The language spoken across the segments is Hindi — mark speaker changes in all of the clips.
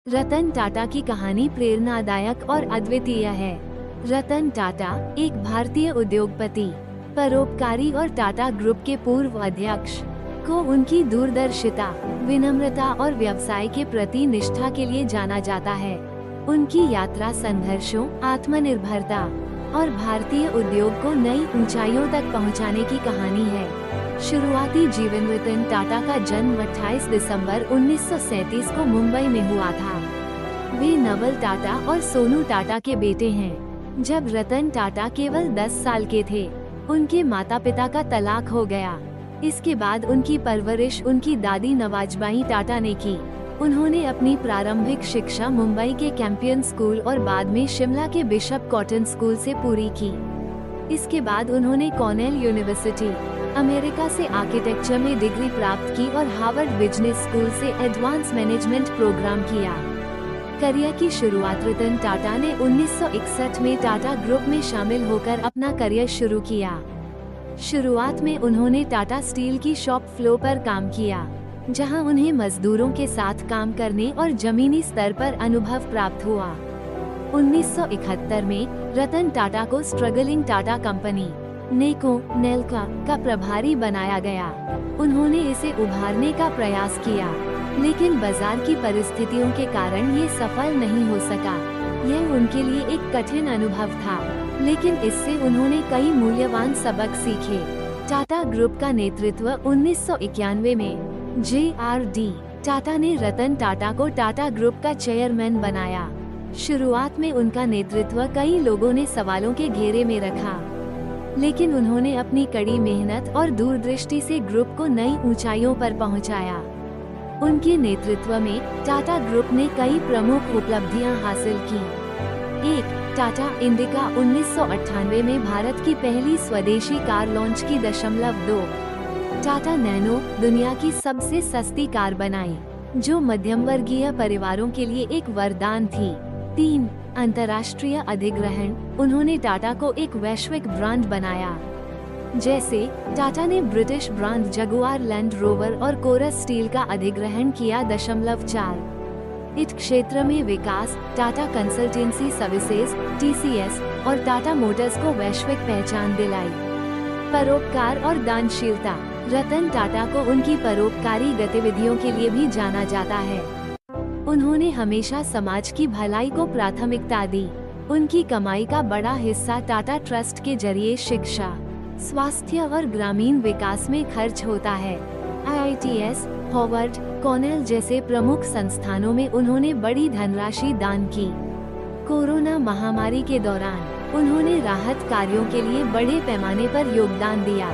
Speaker 1: रतन टाटा की कहानी प्रेरणादायक और अद्वितीय है। रतन टाटा एक भारतीय उद्योगपति, परोपकारी और टाटा ग्रुप के पूर्व अध्यक्ष को उनकी दूरदर्शिता, विनम्रता और व्यवसाय के प्रति निष्ठा के लिए जाना जाता है। उनकी यात्रा संघर्षों, आत्मनिर्भरता और भारतीय उद्योग को नई ऊंचाइयों तक पहुंचाने की कहानी है। शुरुआती जीवन। रतन टाटा का जन्म 28 दिसंबर 1937 को मुंबई में हुआ था। वे नवल टाटा और सोनू टाटा के बेटे हैं। जब रतन टाटा केवल 10 साल के थे, उनके माता पिता का तलाक हो गया। इसके बाद उनकी परवरिश उनकी दादी नवाजबाई टाटा ने की। उन्होंने अपनी प्रारंभिक शिक्षा मुंबई के कैंपियन स्कूल और बाद में शिमला के बिशप कॉटन स्कूल से पूरी की। इसके बाद उन्होंने कॉर्नेल यूनिवर्सिटी, अमेरिका से आर्किटेक्चर में डिग्री प्राप्त की और हार्वर्ड बिजनेस स्कूल से एडवांस मैनेजमेंट प्रोग्राम किया। करियर की शुरुआत। रतन टाटा ने 1961 में टाटा ग्रुप में शामिल होकर अपना करियर शुरू किया। शुरुआत में उन्होंने टाटा स्टील की शॉप फ्लोर पर काम किया, जहां उन्हें मजदूरों के साथ काम करने और जमीनी स्तर पर अनुभव प्राप्त हुआ। 1971 में रतन टाटा को स्ट्रगलिंग टाटा कंपनी नेल्का का प्रभारी बनाया गया। उन्होंने इसे उभारने का प्रयास किया, लेकिन बाजार की परिस्थितियों के कारण ये सफल नहीं हो सका। यह उनके लिए एक कठिन अनुभव था, लेकिन इससे उन्होंने कई मूल्यवान सबक सीखे। टाटा ग्रुप का नेतृत्व। 1991 में जे.आर.डी. टाटा ने रतन टाटा को टाटा ग्रुप का चेयरमैन बनाया। शुरुआत में उनका नेतृत्व कई लोगों ने सवालों के घेरे में रखा, लेकिन उन्होंने अपनी कड़ी मेहनत और दूरदृष्टि से ग्रुप को नई ऊंचाइयों पर पहुंचाया। उनके नेतृत्व में टाटा ग्रुप ने कई प्रमुख उपलब्धियां हासिल की। 1. टाटा इंडिका 1998 में भारत की पहली स्वदेशी कार लॉन्च की। 2. टाटा नैनो दुनिया की सबसे सस्ती कार बनाई, जो मध्यम वर्गीय परिवारों के लिए एक वरदान थी। 3. अंतर्राष्ट्रीय अधिग्रहण। उन्होंने टाटा को एक वैश्विक ब्रांड बनाया, जैसे टाटा ने British brand Jaguar land rover और कोरस स्टील का अधिग्रहण किया। 4. इस क्षेत्र में विकास। टाटा कंसल्टेंसी सर्विसेज (TCS) और टाटा मोटर्स को वैश्विक पहचान दिलाई। परोपकार और दानशीलता। रतन टाटा को उनकी परोपकारी गतिविधियों के लिए भी जाना जाता है। उन्होंने हमेशा समाज की भलाई को प्राथमिकता दी। उनकी कमाई का बड़ा हिस्सा टाटा ट्रस्ट के जरिए शिक्षा, स्वास्थ्य और ग्रामीण विकास में खर्च होता है। IITS, हार्वर्ड, कॉर्नेल जैसे प्रमुख संस्थानों में उन्होंने बड़ी धनराशि दान की। कोरोना महामारी के दौरान उन्होंने राहत कार्यों के लिए बड़े पैमाने पर योगदान दिया।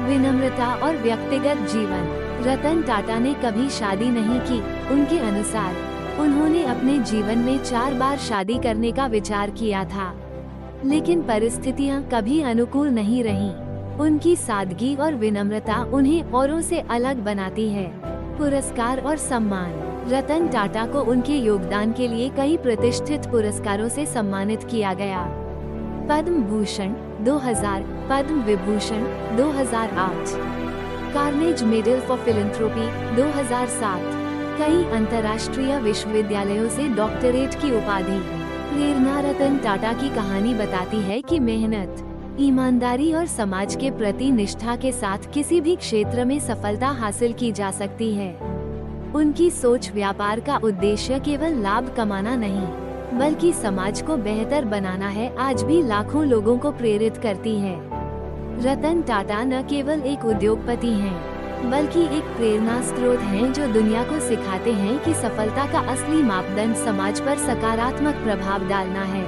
Speaker 1: विनम्रता और व्यक्तिगत जीवन। रतन टाटा ने कभी शादी नहीं की। उनके अनुसार उन्होंने अपने जीवन में 4 बार शादी करने का विचार किया था, लेकिन परिस्थितियां कभी अनुकूल नहीं रहीं। उनकी सादगी और विनम्रता उन्हें औरों से अलग बनाती है। पुरस्कार और सम्मान। रतन टाटा को उनके योगदान के लिए कई प्रतिष्ठित पुरस्कारों से सम्मानित किया गया। Padma Bhushan 2000, Padma Vibhushan 2008, Carnegie medal for philanthropy 2007, कई अंतर्राष्ट्रीय विश्वविद्यालयों से डॉक्टरेट की उपाधि। प्रेरणा। रतन टाटा की कहानी बताती है कि मेहनत, ईमानदारी और समाज के प्रति निष्ठा के साथ किसी भी क्षेत्र में सफलता हासिल की जा सकती है। उनकी सोच व्यापार का उद्देश्य केवल लाभ कमाना नहीं, बल्कि समाज को बेहतर बनाना है, आज भी लाखों लोगों को प्रेरित करती है। रतन टाटा न केवल एक उद्योगपति हैं, बल्कि एक प्रेरणा स्रोत हैं जो दुनिया को सिखाते हैं कि सफलता का असली मापदंड समाज पर सकारात्मक प्रभाव डालना है।